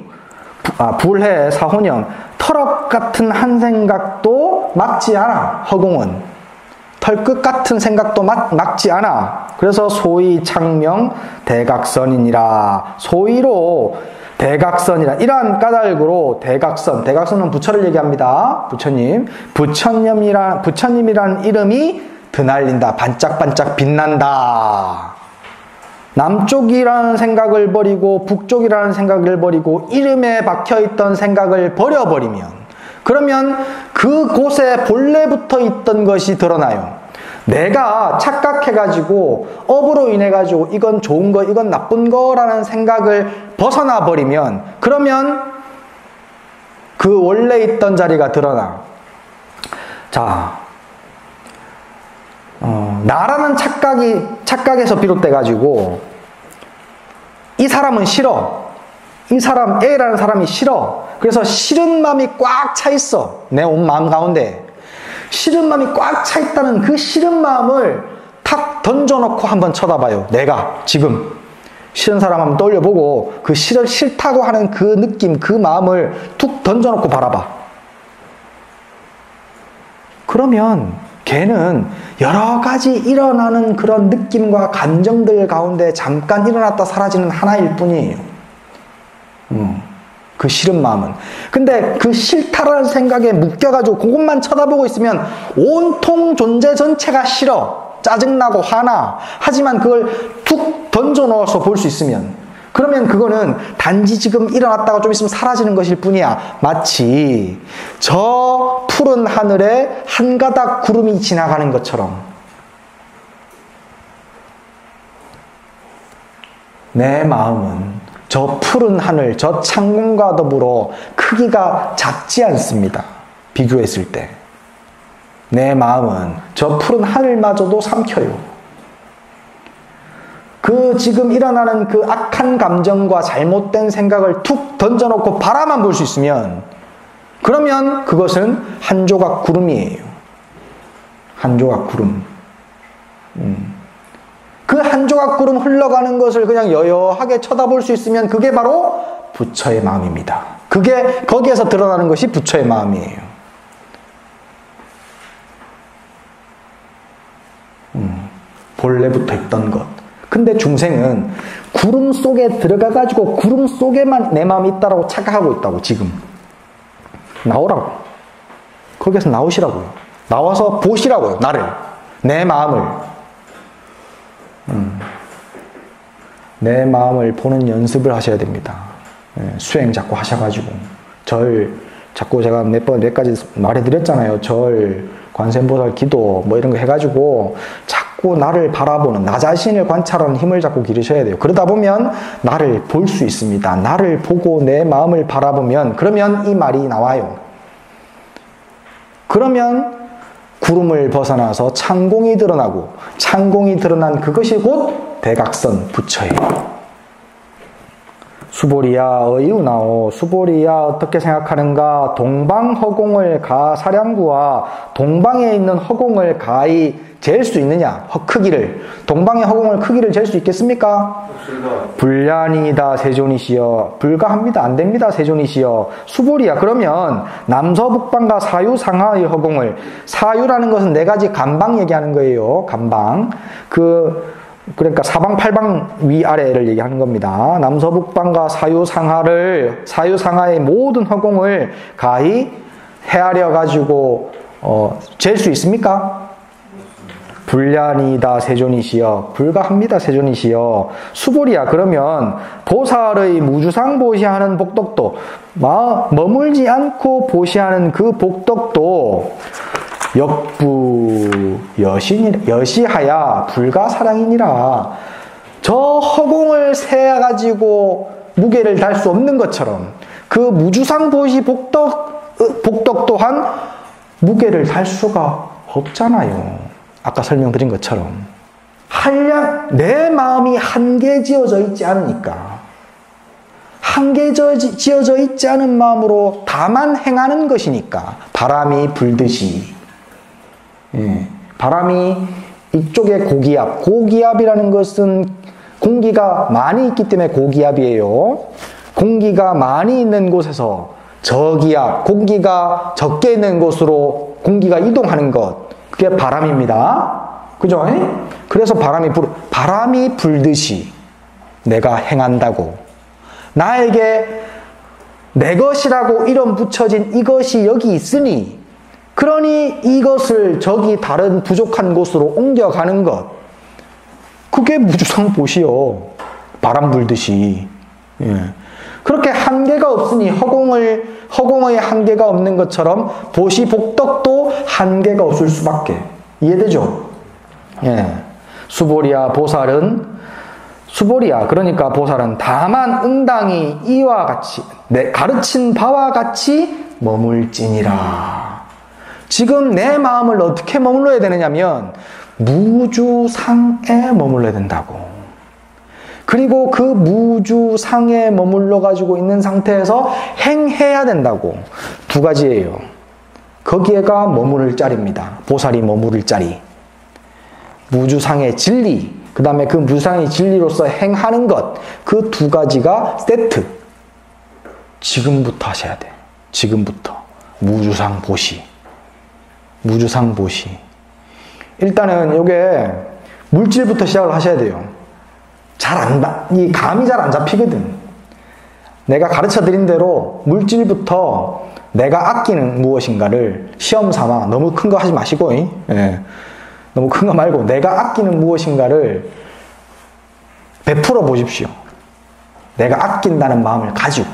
불해 사호념 털업 같은 한 생각도 막지 않아. 허공은 털끝 같은 생각도 막지 않아. 그래서 소위 창명 대각선이니라. 소위로 대각선이라. 이러한 까닭으로 대각선은 부처를 얘기합니다. 부처님이란 이름이 드날린다. 반짝반짝 빛난다. 남쪽이라는 생각을 버리고 북쪽이라는 생각을 버리고 이름에 박혀있던 생각을 버려버리면, 그러면 그곳에 본래 붙어 있던 것이 드러나요. 내가 착각해가지고 업으로 인해가지고 이건 좋은 거 이건 나쁜 거라는 생각을 벗어나 버리면, 그러면 그 원래 있던 자리가 드러나. 자, 나라는 착각에서 비롯돼가지고 이 사람은 싫어. 이 사람 A라는 사람이 싫어. 그래서 싫은 마음이 꽉 차 있어. 내 온 마음 가운데 싫은 마음이 꽉 차 있다는 그 싫은 마음을 탁 던져놓고 한번 쳐다봐요. 내가 지금 싫은 사람 한번 떠올려보고 그 싫다고 하는 그 느낌, 그 마음을 툭 던져놓고 바라봐. 그러면 걔는 여러 가지 일어나는 그런 느낌과 감정들 가운데 잠깐 일어났다 사라지는 하나일 뿐이에요. 그 싫은 마음은. 근데 그 싫다라는 생각에 묶여가지고 그것만 쳐다보고 있으면 온통 존재 전체가 싫어. 짜증나고 화나. 하지만 그걸 툭 던져 넣어서 볼 수 있으면, 그러면 그거는 단지 지금 일어났다가 좀 있으면 사라지는 것일 뿐이야. 마치 저 푸른 하늘에 한 가닥 구름이 지나가는 것처럼 내 마음은 저 푸른 하늘, 저 창문과 더불어 크기가 작지 않습니다. 비교했을 때 내 마음은 저 푸른 하늘마저도 삼켜요. 그 지금 일어나는 그 악한 감정과 잘못된 생각을 툭 던져놓고 바라만 볼 수 있으면, 그러면 그것은 한 조각 구름이에요. 한 조각 구름. 그 한 조각 구름 흘러가는 것을 그냥 여여하게 쳐다볼 수 있으면 그게 바로 부처의 마음입니다. 그게 거기에서 드러나는 것이 부처의 마음이에요. 본래 붙어 있던 것. 근데 중생은 구름 속에 들어가가지고 구름 속에만 내 마음이 있다라고 착각하고 있다고. 지금 나오라고. 거기에서 나오시라고요. 나와서 보시라고요. 나를, 내 마음을. 내 마음을 보는 연습을 하셔야 됩니다. 수행 자꾸 하셔가지고 자꾸 제가 몇 가지 말해드렸잖아요. 절, 관세음보살 기도 뭐 이런 거 해가지고 자꾸 나를 바라보는, 나 자신을 관찰하는 힘을 자꾸 기르셔야 돼요. 그러다 보면 나를 볼 수 있습니다. 나를 보고 내 마음을 바라보면, 그러면 이 말이 나와요. 그러면 구름을 벗어나서 창공이 드러나고, 창공이 드러난 그것이 곧 대각선 부처예요. 수보리야 어이우나오. 수보리야 어떻게 생각하는가? 동방허공을 가 사량구와 동방에 있는 허공을 가히 잴 수 있느냐? 크기를. 동방의 허공을 크기를 잴 수 있겠습니까? 불량이다 세존이시여. 불가합니다. 안 됩니다 세존이시여. 수보리야. 그러면 남서북방과 사유상하의 허공을, 사유라는 것은 네 가지 간방 얘기하는 거예요. 간방. 그러니까 사방 팔방 위아래를 얘기하는 겁니다. 남서북방과 사유상하의 모든 허공을 가히 헤아려 가지고 잴 수 있습니까? 불량이다 세존이시여. 불가합니다 세존이시여. 수보리야. 그러면 보살의 무주상 보시하는 복덕도, 머물지 않고 보시하는 그 복덕도 역부 여시하야 불가사량이니라. 저 허공을 세가지고 무게를 달 수 없는 것처럼 그 무주상 보시 복덕 또한 무게를 달 수가 없잖아요. 아까 설명드린 것처럼 내 마음이 한계 지어져 있지 않으니까, 한계 지어져 있지 않은 마음으로 다만 행하는 것이니까, 바람이 불듯이. 바람이 이쪽에 고기압이라는 것은 공기가 많이 있기 때문에 고기압이에요. 공기가 많이 있는 곳에서 저기압, 공기가 적게 있는 곳으로 공기가 이동하는 것, 그게 바람입니다. 그죠? 그래서 바람이 불듯이 내가 행한다고. 나에게 내 것이라고 이름 붙여진 이것이 여기 있으니, 그러니 이것을 저기 다른 부족한 곳으로 옮겨가는 것, 그게 무주상보시요. 바람 불듯이. 예. 그렇게 한계가 없으니 허공의 한계가 없는 것처럼 보시복덕도 한계가 없을 수밖에. 이해되죠? 예. 수보리야 그러니까 보살은 다만 응당히 이와 같이 가르친 바와 같이 머물지니라. 지금 내 마음을 어떻게 머물러야 되느냐면 무주상에 머물러야 된다고. 그리고 그 무주상에 머물러 가지고 있는 상태에서 행해야 된다고. 두 가지예요. 거기에가 머무를 자리입니다. 보살이 머무를 자리. 무주상의 진리, 그 다음에 그 무주상의 진리로서 행하는 것, 그 두 가지가 세트. 지금부터 하셔야 돼. 지금부터. 무주상보시. 일단은 요게 물질부터 시작을 하셔야 돼요. 이 감이 잘 안 잡히거든. 내가 가르쳐 드린 대로 물질부터 내가 아끼는 무엇인가를 시험 삼아, 너무 큰 거 하지 마시고, 예. 너무 큰 거 말고 내가 아끼는 무엇인가를 베풀어 보십시오. 내가 아낀다는 마음을 가지고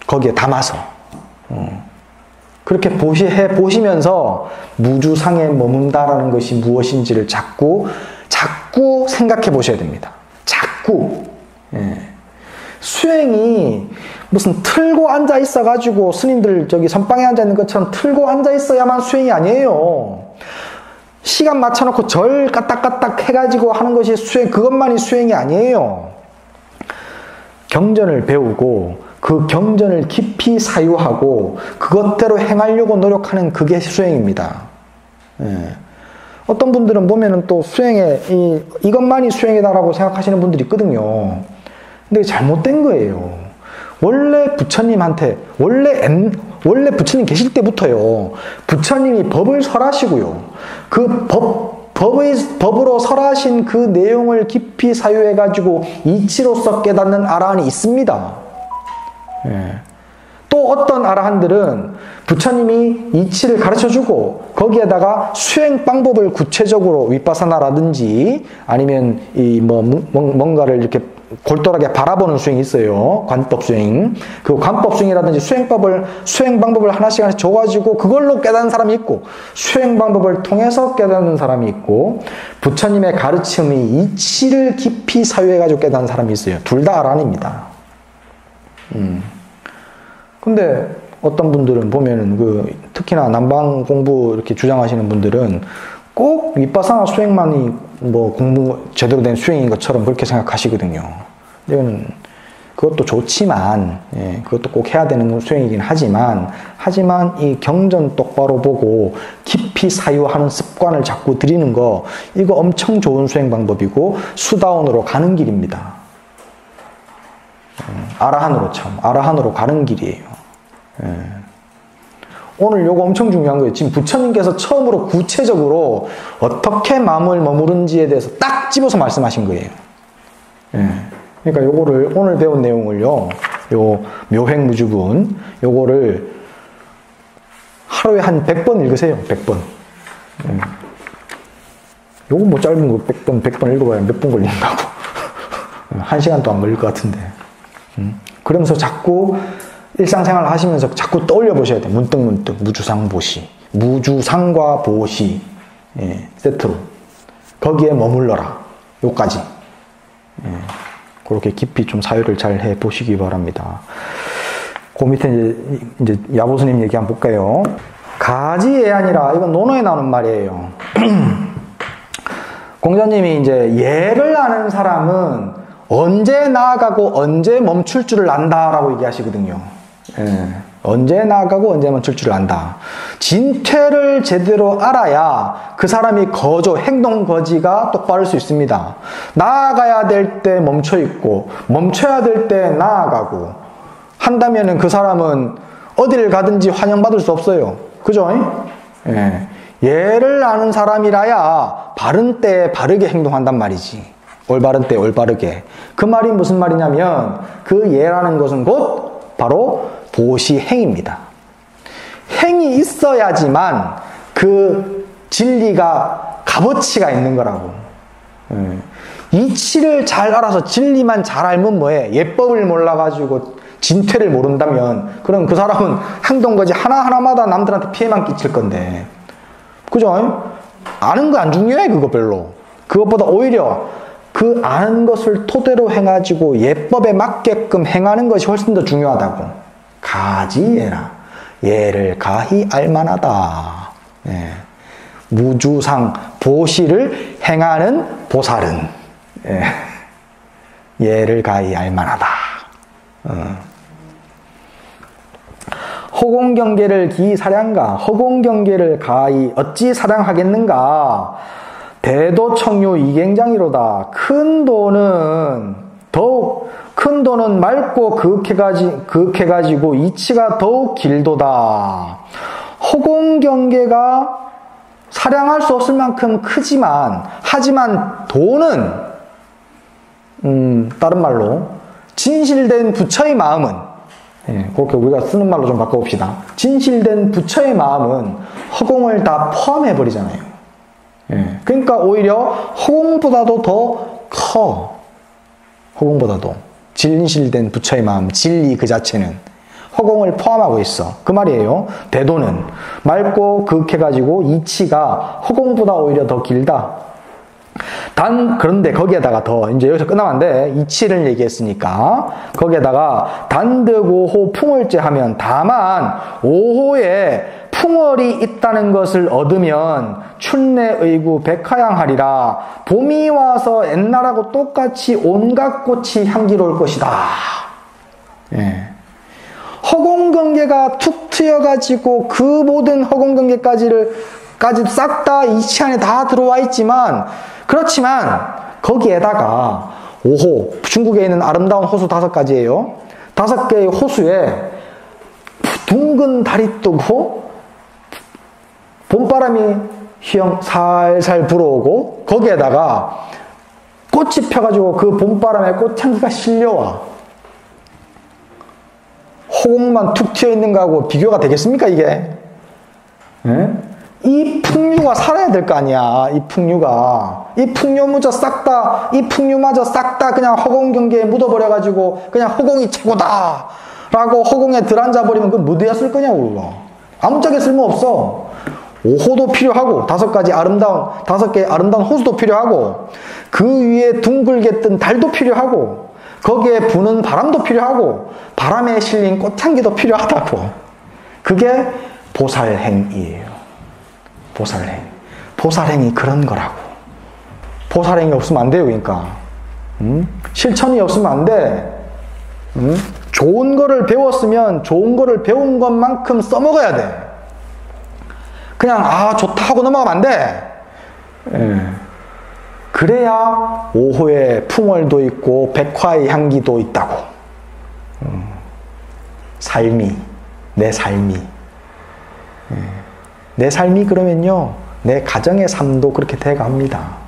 거기에 담아서 그렇게 해 보시면서 무주상에 머문다라는 것이 무엇인지를 자꾸 생각해 보셔야 됩니다. 자꾸. 예. 수행이 무슨 틀고 앉아 있어 가지고 스님들 저기 선방에 앉아 있는 것처럼 틀고 앉아 있어야만 수행이 아니에요. 시간 맞춰놓고 절 까딱까딱 해가지고 하는 것이 그것만이 수행이 아니에요. 경전을 배우고 그 경전을 깊이 사유하고 그것대로 행하려고 노력하는 그게 수행입니다. 예. 어떤 분들은 보면은 또 이것만이 수행이다라고 생각하시는 분들이 있거든요. 근데 잘못된 거예요. 원래 부처님한테, 원래 부처님 계실 때부터요, 부처님이 법을 설하시고요, 그 법으로 설하신 그 내용을 깊이 사유해가지고 이치로서 깨닫는 아라한이 있습니다. 예. 또 어떤 아라한들은 부처님이 이치를 가르쳐주고 거기에다가 수행 방법을 구체적으로 윗바사나라든지 아니면 뭔가를 이렇게 골똘하게 바라보는 수행이 있어요. 관법 수행. 그 관법 수행이라든지 수행 방법을 하나씩 줘가지고 그걸로 깨닫는 사람이 있고, 수행 방법을 통해서 깨닫는 사람이 있고, 부처님의 가르침이 이치를 깊이 사유해가지고 깨닫는 사람이 있어요. 둘 다 아란입니다. 근데 어떤 분들은 보면은 특히나 남방 공부 이렇게 주장하시는 분들은 꼭 윗바사나 수행만이 공부 제대로 된 수행인 것처럼 그렇게 생각하시거든요. 이거는 그것도 좋지만, 예, 그것도 꼭 해야 되는 수행이긴 하지만 이 경전 똑바로 보고 깊이 사유하는 습관을 자꾸 들이는 거, 이거 엄청 좋은 수행 방법이고 수다원으로 가는 길입니다. 아라한으로 가는 길이에요. 예. 오늘 요거 엄청 중요한 거예요. 지금 부처님께서 처음으로 구체적으로 어떻게 마음을 머무른지에 대해서 딱 집어서 말씀하신 거예요. 예. 그러니까 요거를 오늘 배운 내용을요, 요 묘행무주분, 요거를 하루에 한 100번 읽으세요. 100번. 예. 요거 짧은 거 100번 읽어봐야 몇 번 걸린다고. 1시간도 안 걸릴 것 같은데. 그러면서 자꾸 일상생활을 하시면서 자꾸 떠올려 보셔야 돼요. 문득 무주상보시, 무주상과 보시, 예, 세트로 거기에 머물러라. 요까지. 예, 그렇게 깊이 좀 사유를 잘 해 보시기 바랍니다. 그 밑에 이제 야보스님 얘기 한번 볼까요? 가지애아니라, 이건 논어에 나오는 말이에요. 공자님이 이제 예를 아는 사람은 언제 나아가고 언제 멈출 줄을 안다라고 얘기하시거든요. 예. 언제 나아가고 언제 멈출 줄 안다. 진퇴를 제대로 알아야 그 사람이 행동 거지가 똑바를 수 있습니다. 나아가야 될 때 멈춰 있고 멈춰야 될 때 나아가고 한다면은 그 사람은 어디를 가든지 환영받을 수 없어요. 그죠? 예. 예를 아는 사람이라야 바른 때에 바르게 행동한단 말이지. 올바른 때 올바르게. 그 말이 무슨 말이냐면 그 예라는 것은 곧 바로 보시 행입니다. 행이 있어야지만 그 진리가 값어치가 있는 거라고. 이치를 잘 알아서 진리만 잘 알면 뭐해? 예법을 몰라가지고 진퇴를 모른다면 그럼 그 사람은 행동거지 하나하나마다 남들한테 피해만 끼칠 건데. 그죠? 아는 거 안 중요해 그거 별로. 그것보다 오히려 그 아는 것을 토대로 해가지고 예법에 맞게끔 행하는 것이 훨씬 더 중요하다고. 가지예라. 예를 가히 알만하다. 예. 무주상 보시를 행하는 보살은 예. 예를 가히 알만하다. 허공경계를 기히 사량가. 허공경계를 가히 어찌 사량하겠는가. 대도청유 이갱장이로다. 큰 돈은 맑고 그윽해가지고 이치가 더욱 길도다. 허공경계가 사량할 수 없을 만큼 하지만 돈은 다른 말로 진실된 부처의 마음은 그렇게 우리가 쓰는 말로 좀 바꿔봅시다. 진실된 부처의 마음은 허공을 다 포함해버리잖아요. 그러니까 오히려 허공보다도 더 커. 허공보다도 진실된 부처의 마음, 진리 그 자체는 허공을 포함하고 있어. 그 말이에요. 대도는 맑고 그윽해가지고 이치가 허공보다 오히려 더 길다. 그런데 거기에다가 이제 여기서 끝나면 안 돼. 이치를 얘기했으니까. 거기에다가 단득오호 풍월제 하면 다만 오호에 풍월이 있다는 것을 얻으면 춘내의구 백화양하리라. 봄이 와서 옛날하고 똑같이 온갖 꽃이 향기로울 것이다. 예. 허공경계가 툭 트여가지고 그 모든 허공경계까지 싹 다 이치 안에 다 들어와 있지만 그렇지만 거기에다가 오호, 중국에 있는 아름다운 호수 5가지예요. 5개의 호수에 둥근 달이 뜨고 봄바람이 살살 불어오고 거기에다가 꽃이 펴가지고 그 봄바람에 꽃향기가 실려와. 허공만 툭 튀어있는 거하고 비교가 되겠습니까 이게? 예? 이 풍류가 살아야 될 거 아니야. 이 풍류마저 싹 다 그냥 허공경계에 묻어버려가지고 그냥 허공이 최고다 라고 허공에 들앉아버리면 그건 뭐 되었을 거냐고. 그거 아무짝에 쓸모없어. 오호도 필요하고 5개의 아름다운 호수도 필요하고 그 위에 둥글게 뜬 달도 필요하고 거기에 부는 바람도 필요하고 바람에 실린 꽃향기도 필요하다고. 그게 보살행이에요. 보살행이 그런 거라고. 보살행이 없으면 안 돼요. 그러니까 실천이 없으면 안 돼. 좋은 거를 배웠으면 좋은 거를 배운 것만큼 써먹어야 돼. 그냥 좋다 하고 넘어가면 안 돼. 예. 그래야 오호의 풍월도 있고 백화의 향기도 있다고. 내 삶이 내 삶이 그러면요 내 가정의 삶도 그렇게 돼갑니다.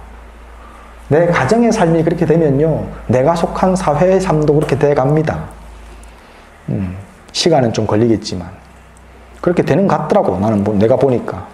내 가정의 삶이 그렇게 되면요 내가 속한 사회의 삶도 그렇게 돼갑니다. 시간은 좀 걸리겠지만 그렇게 되는 것 같더라고. 나는 내가 보니까.